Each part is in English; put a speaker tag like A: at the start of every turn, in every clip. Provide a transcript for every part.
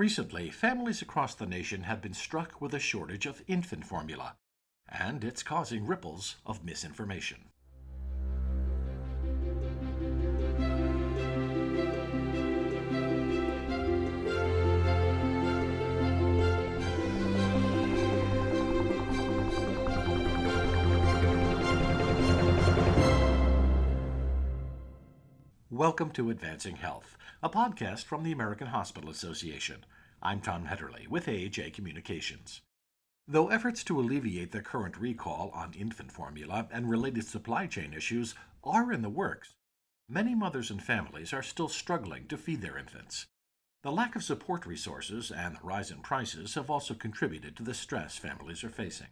A: Recently, families across the nation have been struck with a shortage of infant formula, and it's causing ripples of misinformation. Welcome to Advancing Health, a podcast from the American Hospital Association. I'm Tom Hetterly with AHA Communications. Though efforts to alleviate the current recall on infant formula and related supply chain issues are in the works, many mothers and families are still struggling to feed their infants. The lack of support resources and the rise in prices have also contributed to the stress families are facing.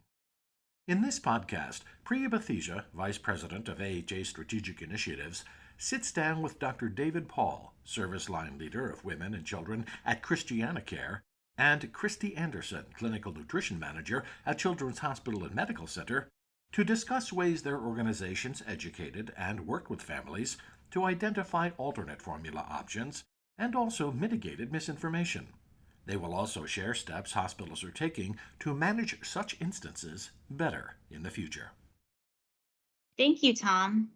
A: In this podcast, Priya Batheja, Vice President of AHA Strategic Initiatives, sits down with Dr. David Paul, Service Line Leader of Women and Children at Christiana Care, and Christy Anderson, Clinical Nutrition Manager at Children's Hospital and Medical Center, to discuss ways their organizations educated and worked with families to identify alternate formula options and also mitigated misinformation. They will also share steps hospitals are taking to manage such instances better in the future.
B: Thank you, Tom.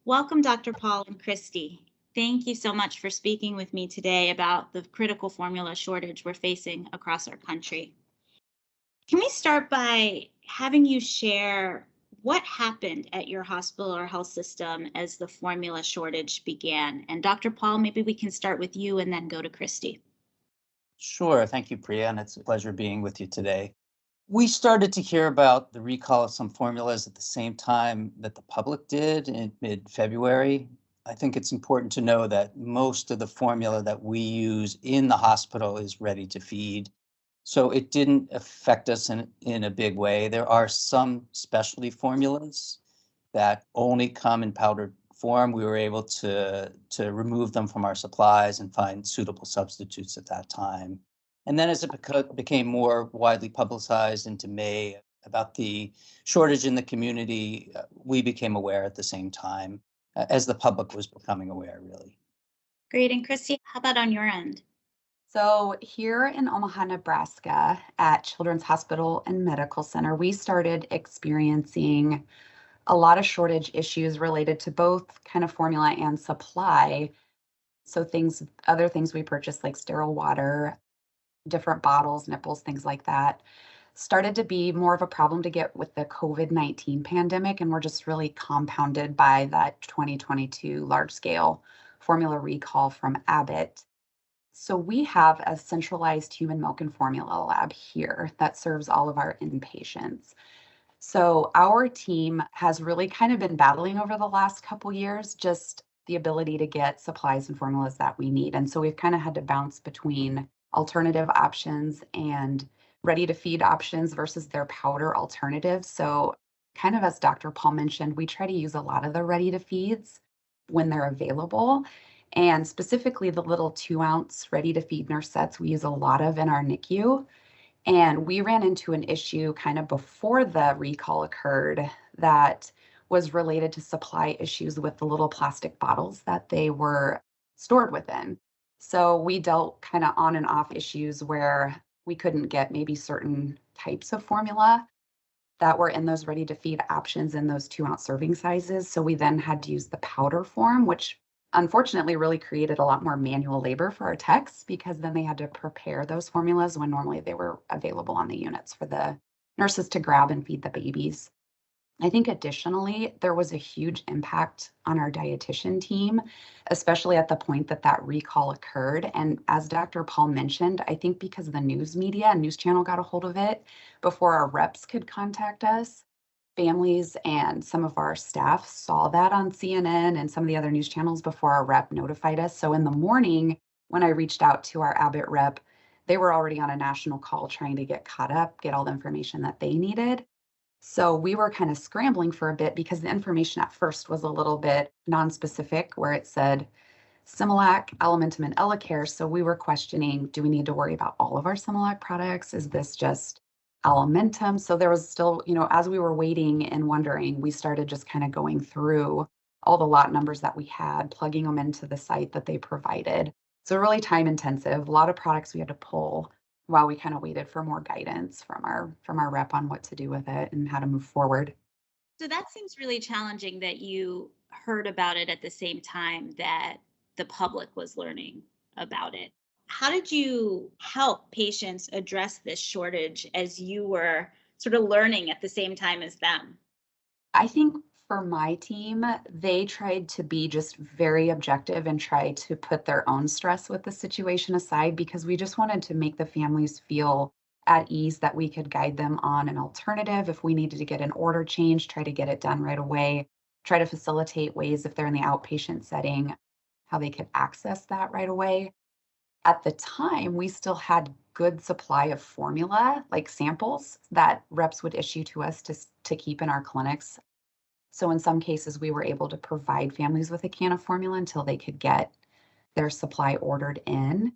B: Welcome, Dr. Paul and Christy. Thank you so much for speaking with me today about the critical formula shortage we're facing across our country. Can we start by having you share what happened at your hospital or health system as the formula shortage began? And Dr. Paul, maybe we can start with you and then go to Christy.
C: Sure. Thank you, Priya, and it's a pleasure being with you today. We started to hear about the recall of some formulas at the same time that the public did in mid-February. I think it's important to know that most of the formula that we use in the hospital is ready to feed. So it didn't affect us in a big way. There are some specialty formulas that only come in powdered form. We were able to remove them from our supplies and find suitable substitutes at that time. And then as it became more widely publicized into May about the shortage in the community, we became aware at the same time as the public was becoming aware, really.
B: Great. And Christy, how about on your end?
D: So here in Omaha, Nebraska, at Children's Hospital and Medical Center, we started experiencing a lot of shortage issues related to both kind of formula and supply. So other things we purchased like sterile water, different bottles, nipples, things like that, started to be more of a problem to get with the COVID-19 pandemic, and were just really compounded by that 2022 large-scale formula recall from Abbott. So we have a centralized human milk and formula lab here that serves all of our inpatients. So our team has really kind of been battling over the last couple years, just the ability to get supplies and formulas that we need. And so we've kind of had to bounce between alternative options and ready to feed options versus their powder alternatives. So kind of as Dr. Paul mentioned, we try to use a lot of the ready to feeds when they're available. And specifically the little 2-ounce ready to feed nurse sets we use a lot of in our NICU. And we ran into an issue kind of before the recall occurred that was related to supply issues with the little plastic bottles that they were stored within. So we dealt kind of on and off issues where we couldn't get maybe certain types of formula that were in those ready to feed options in those 2-ounce serving sizes. So we then had to use the powder form, which unfortunately really created a lot more manual labor for our techs, because then they had to prepare those formulas when normally they were available on the units for the nurses to grab and feed the babies. I think additionally, there was a huge impact on our dietitian team, especially at the point that that recall occurred. And as Dr. Paul mentioned, I think because the news media and news channel got a hold of it before our reps could contact us, families and some of our staff saw that on CNN and some of the other news channels before our rep notified us. So in the morning, when I reached out to our Abbott rep, they were already on a national call trying to get caught up, get all the information that they needed. So we were kind of scrambling for a bit because the information at first was a little bit non-specific, where it said Similac, Alimentum, and Elecare. So we were questioning, do we need to worry about all of our Similac products? Is this just Alimentum? So there was still, as we were waiting and wondering, we started just kind of going through all the lot numbers that we had, plugging them into the site that they provided. So really time intensive, a lot of products we had to pull while we kind of waited for more guidance from our rep on what to do with it and how to move forward.
B: So that seems really challenging that you heard about it at the same time that the public was learning about it. How did you help patients address this shortage as you were sort of learning at the same time as them?
D: I think for my team, they tried to be just very objective and try to put their own stress with the situation aside because we just wanted to make the families feel at ease that we could guide them on an alternative if we needed to get an order changed, try to get it done right away, try to facilitate ways if they're in the outpatient setting, how they could access that right away. At the time, we still had good supply of formula, like samples that reps would issue to us to keep in our clinics. So in some cases, we were able to provide families with a can of formula until they could get their supply ordered in.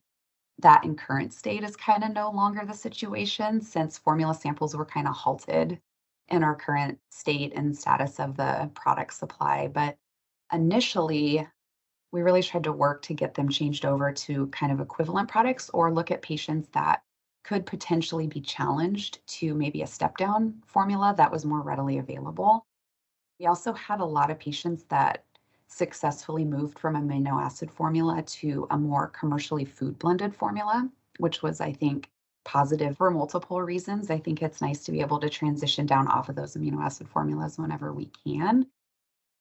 D: That in current state is kind of no longer the situation since formula samples were kind of halted in our current state and status of the product supply. But initially, we really tried to work to get them changed over to kind of equivalent products or look at patients that could potentially be challenged to maybe a step down formula that was more readily available. We also had a lot of patients that successfully moved from amino acid formula to a more commercially food blended formula, which was, I think, positive for multiple reasons. I think it's nice to be able to transition down off of those amino acid formulas whenever we can.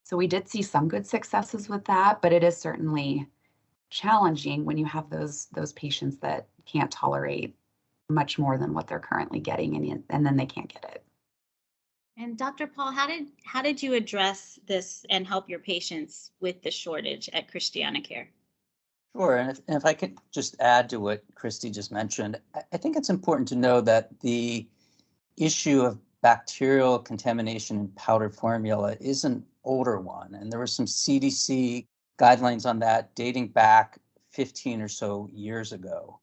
D: So we did see some good successes with that, but it is certainly challenging when you have those patients that can't tolerate much more than what they're currently getting and then they can't get it.
B: And Dr. Paul, how did you address this and help your patients with the shortage at Christiana Care?
C: Sure. And if I could just add to what Christy just mentioned, I think it's important to know that the issue of bacterial contamination in powdered formula is an older one. And there were some CDC guidelines on that dating back 15 or so years ago.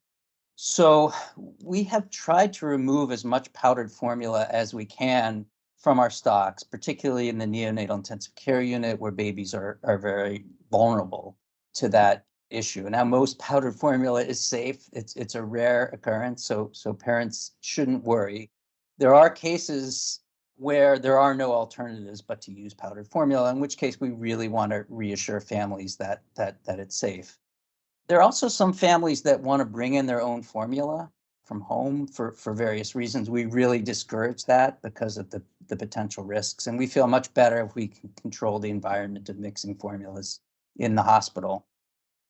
C: So we have tried to remove as much powdered formula as we can from our stocks, particularly in the neonatal intensive care unit where babies are very vulnerable to that issue. Now, most powdered formula is safe. It's a rare occurrence, so parents shouldn't worry. There are cases where there are no alternatives but to use powdered formula, in which case we really want to reassure families that it's safe. There are also some families that want to bring in their own formula from home for various reasons. We really discourage that because of the potential risks. And we feel much better if we can control the environment of mixing formulas in the hospital.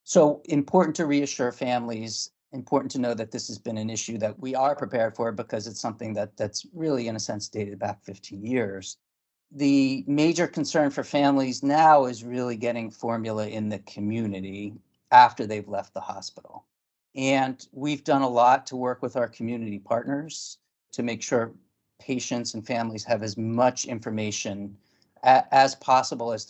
C: So important to reassure families, important to know that this has been an issue that we are prepared for because it's something that's really, in a sense, dated back 15 years. The major concern for families now is really getting formula in the community after they've left the hospital. And we've done a lot to work with our community partners to make sure patients and families have as much information as possible as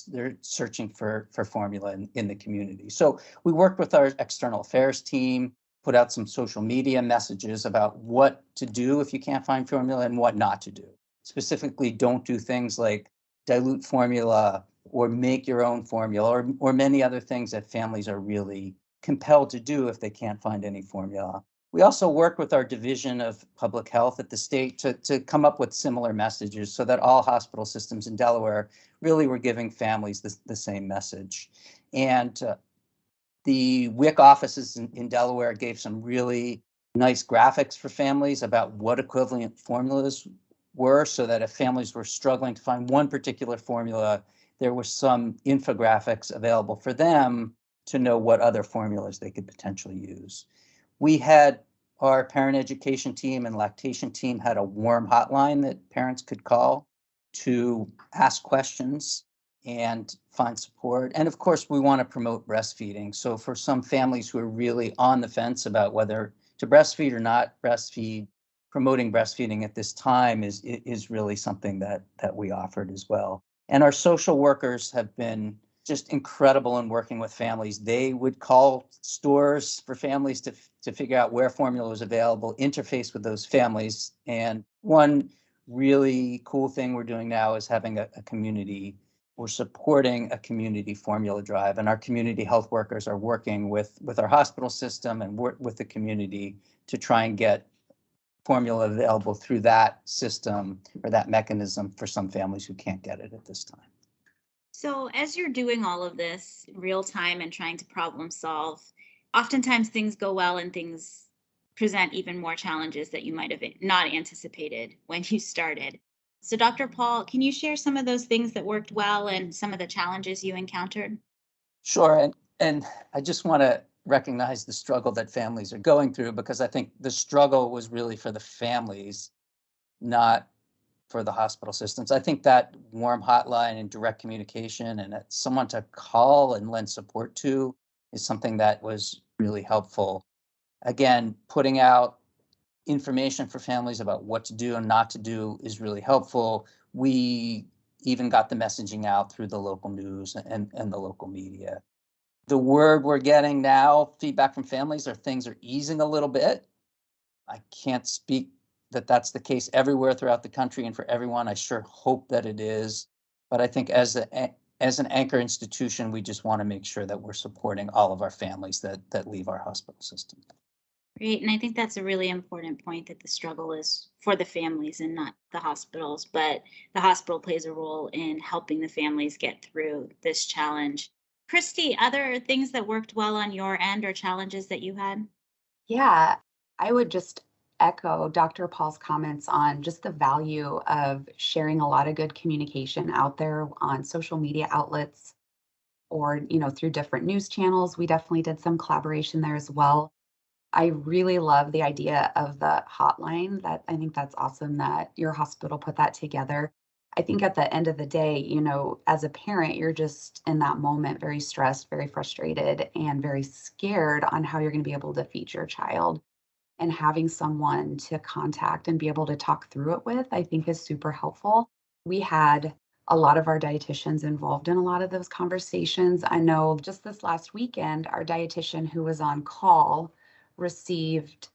C: they're searching for formula in the community. So we worked with our external affairs team, put out some social media messages about what to do if you can't find formula and what not to do. Specifically, don't do things like dilute formula or make your own formula or many other things that families are really compelled to do if they can't find any formula. We also work with our division of public health at the state to come up with similar messages so that all hospital systems in Delaware really were giving families the same message. And the WIC offices in Delaware gave some really nice graphics for families about what equivalent formulas were so that if families were struggling to find one particular formula, there were some infographics available for them to know what other formulas they could potentially use. We had our parent education team and lactation team had a warm hotline that parents could call to ask questions and find support. And of course, we want to promote breastfeeding. So for some families who are really on the fence about whether to breastfeed or not breastfeed, promoting breastfeeding at this time is really something that we offered as well. And our social workers have been just incredible in working with families. They would call stores for families to figure out where formula was available, interface with those families. And one really cool thing we're doing now is having a community we're supporting a community formula drive, and our community health workers are working with our hospital system and work with the community to try and get formula available through that system or that mechanism for some families who can't get it at this time.
B: So, as you're doing all of this in real time and trying to problem solve, oftentimes things go well and things present even more challenges that you might have not anticipated when you started. So, Dr. Paul, can you share some of those things that worked well and some of the challenges you encountered?
C: Sure. And I just want to recognize the struggle that families are going through, because I think the struggle was really for the families, not for the hospital systems. I think that warm hotline and direct communication and someone to call and lend support to is something that was really helpful. Again, putting out information for families about what to do and not to do is really helpful. We even got the messaging out through the local news and the local media. The word we're getting now, feedback from families, are things are easing a little bit. I can't speak that that's the case everywhere throughout the country and for everyone. I sure hope that it is. But I think as an anchor institution, we just want to make sure that we're supporting all of our families that leave our hospital system.
B: Great. And I think that's a really important point, that the struggle is for the families and not the hospitals, but the hospital plays a role in helping the families get through this challenge. Christy, other things that worked well on your end or challenges that you had?
D: Yeah, I would just echo Dr. Paul's comments on just the value of sharing a lot of good communication out there on social media outlets or, through different news channels. We definitely did some collaboration there as well. I really love the idea of the hotline. That I think that's awesome that your hospital put that together. I think at the end of the day, as a parent, you're just in that moment very stressed, very frustrated, and very scared on how you're going to be able to feed your child. And having someone to contact and be able to talk through it with, I think is super helpful. We had a lot of our dietitians involved in a lot of those conversations. I know just this last weekend, our dietitian who was on call received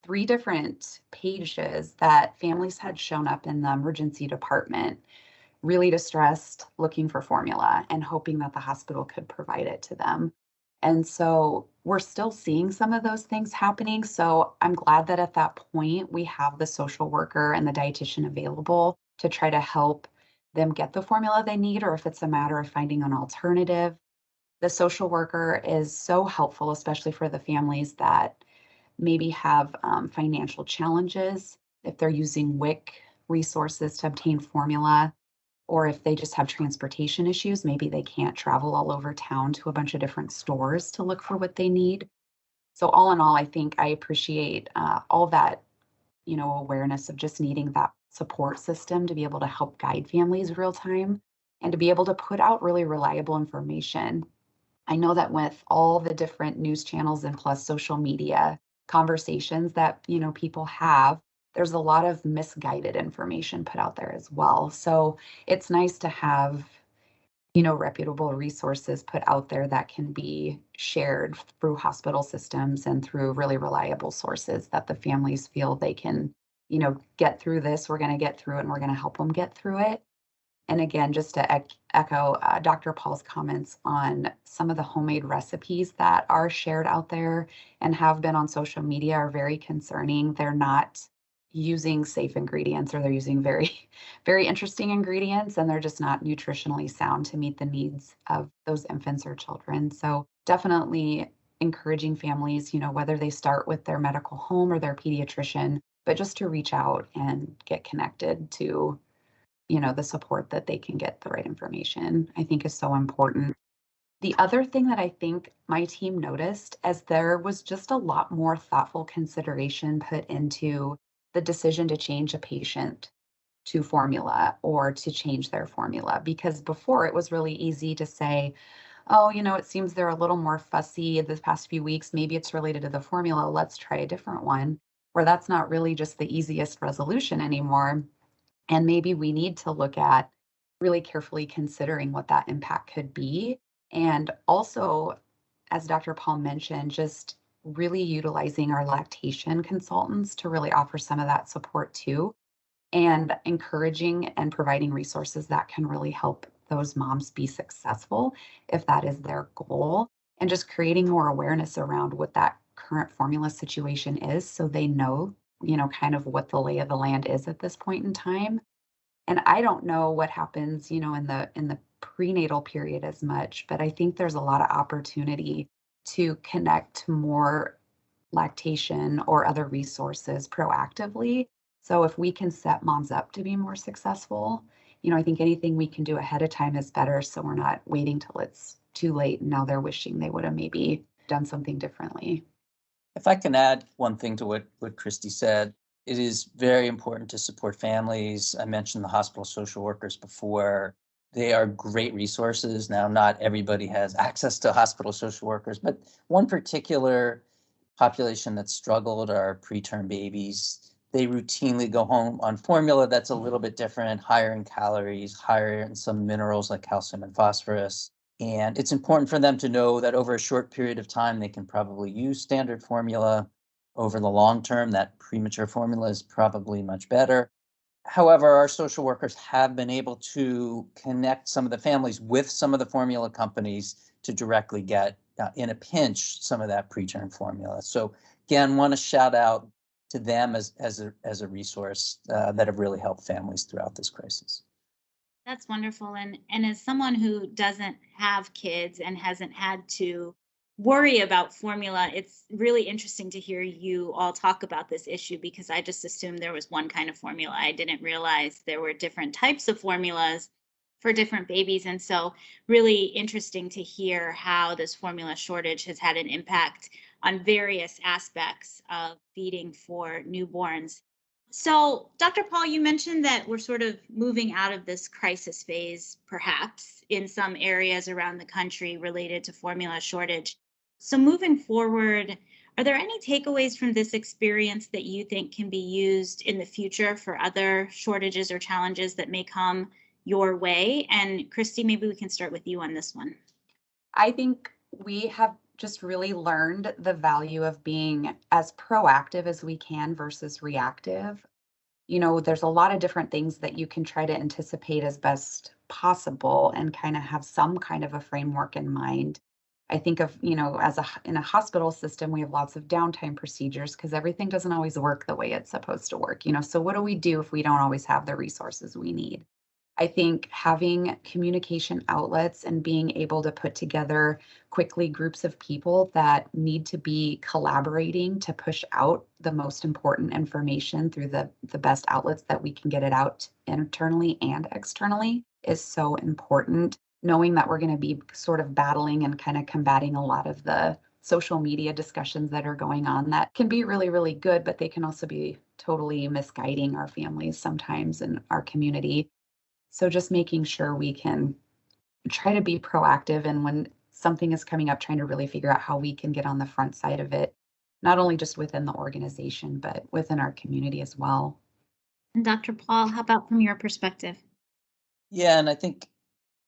D: 3 different pages that families had shown up in the emergency department, really distressed, looking for formula and hoping that the hospital could provide it to them. And so we're still seeing some of those things happening. So I'm glad that at that point we have the social worker and the dietitian available to try to help them get the formula they need, or if it's a matter of finding an alternative. The social worker is so helpful, especially for the families that maybe have financial challenges, if they're using WIC resources to obtain formula, or if they just have transportation issues, maybe they can't travel all over town to a bunch of different stores to look for what they need. So all in all, I think I appreciate all that, awareness of just needing that support system to be able to help guide families real time and to be able to put out really reliable information. I know that with all the different news channels and plus social media conversations that, people have, there's a lot of misguided information put out there as well. So it's nice to have, reputable resources put out there that can be shared through hospital systems and through really reliable sources that the families feel they can, get through this. We're going to get through it and we're going to help them get through it. And again, just to echo Dr. Paul's comments on some of the homemade recipes that are shared out there and have been on social media are very concerning. They're not using safe ingredients, or they're using very, very interesting ingredients, and they're just not nutritionally sound to meet the needs of those infants or children. So definitely encouraging families, whether they start with their medical home or their pediatrician, but just to reach out and get connected to the support that they can get the right information, I think is so important. The other thing that I think my team noticed, as there was just a lot more thoughtful consideration put into the decision to change a patient to formula or to change their formula, because before it was really easy to say, oh, it seems they're a little more fussy the past few weeks. Maybe it's related to the formula. Let's try a different one, where that's not really just the easiest resolution anymore. And maybe we need to look at really carefully considering what that impact could be. And also, as Dr. Paul mentioned, just really utilizing our lactation consultants to really offer some of that support too, and encouraging and providing resources that can really help those moms be successful if that is their goal, and just creating more awareness around what that current formula situation is so they know, kind of what the lay of the land is at this point in time. And I don't know what happens, in the prenatal period as much, but I think there's a lot of opportunity to connect to more lactation or other resources proactively. So if we can set moms up to be more successful, I think anything we can do ahead of time is better. So we're not waiting till it's too late and now they're wishing they would have maybe done something differently.
C: If I can add one thing to what Christy said, it is very important to support families. I mentioned the hospital social workers before. They are great resources. Now, not everybody has access to hospital social workers, but one particular population that struggled are preterm babies. They routinely go home on formula that's a little bit different, higher in calories, higher in some minerals like calcium and phosphorus. And it's important for them to know that over a short period of time, they can probably use standard formula. Over the long term, that premature formula is probably much better. However, our social workers have been able to connect some of the families with some of the formula companies to directly get, in a pinch, some of that preterm formula. So again, want to shout out to them as a resource that have really helped families throughout this crisis.
B: That's wonderful. And as someone who doesn't have kids and hasn't had to worry about formula, it's really interesting to hear you all talk about this issue because I just assumed there was one kind of formula. I didn't realize there were different types of formulas for different babies. And so really interesting to hear how this formula shortage has had an impact on various aspects of feeding for newborns. So, Dr. Paul, you mentioned that we're sort of moving out of this crisis phase, perhaps in some areas around the country related to formula shortage. So, moving forward, are there any takeaways from this experience that you think can be used in the future for other shortages or challenges that may come your way? And Christy, maybe we can start with you on this one.
D: I think we have just really learned the value of being as proactive as we can versus reactive. There's a lot of different things that you can try to anticipate as best possible and kind of have some kind of a framework in mind. I think of, in a hospital system, we have lots of downtime procedures because everything doesn't always work the way it's supposed to work. So what do we do if we don't always have the resources we need? I think having communication outlets and being able to put together quickly groups of people that need to be collaborating to push out the most important information through the best outlets that we can get it out internally and externally is so important. Knowing that we're going to be sort of battling and kind of combating a lot of the social media discussions that are going on that can be really, really good, but they can also be totally misguiding our families sometimes in our community. So just making sure we can try to be proactive and when something is coming up, trying to really figure out how we can get on the front side of it, not only just within the organization, but within our community as well.
B: And Dr. Paul, how about from your perspective?
C: Yeah, and I think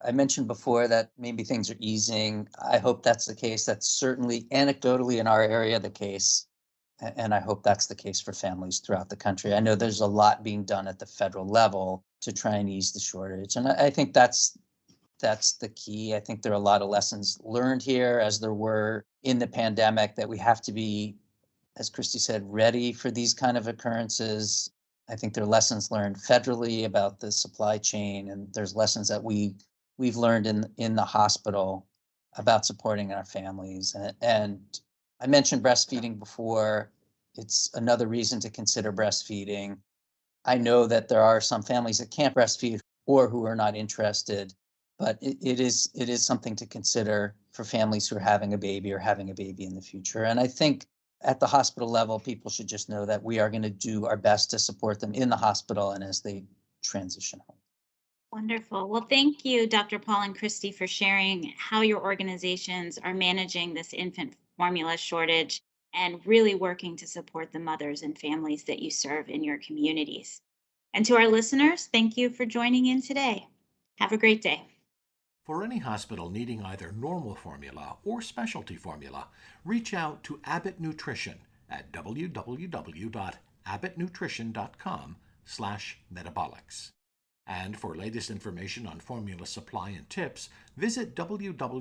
C: I mentioned before that maybe things are easing. I hope that's the case. That's certainly anecdotally in our area the case. And I hope that's the case for families throughout the country. I know there's a lot being done at the federal level to try and ease the shortage. And I think that's the key. I think there are a lot of lessons learned here, as there were in the pandemic, that we have to be, as Christy said, ready for these kind of occurrences. I think there are lessons learned federally about the supply chain, and there's lessons that we've learned in the hospital about supporting our families. And I mentioned breastfeeding before. It's another reason to consider breastfeeding. I know that there are some families that can't breastfeed or who are not interested, but it is something to consider for families who are having a baby or having a baby in the future. And I think at the hospital level, people should just know that we are going to do our best to support them in the hospital and as they transition home.
B: Wonderful. Well, thank you, Dr. Paul and Christy, for sharing how your organizations are managing this infant formula shortage and really working to support the mothers and families that you serve in your communities. And to our listeners, thank you for joining in today. Have a great day.
A: For any hospital needing either normal formula or specialty formula, reach out to Abbott Nutrition at www.abbottnutrition.com/metabolics. And for latest information on formula supply and tips, visit www.fda.gov.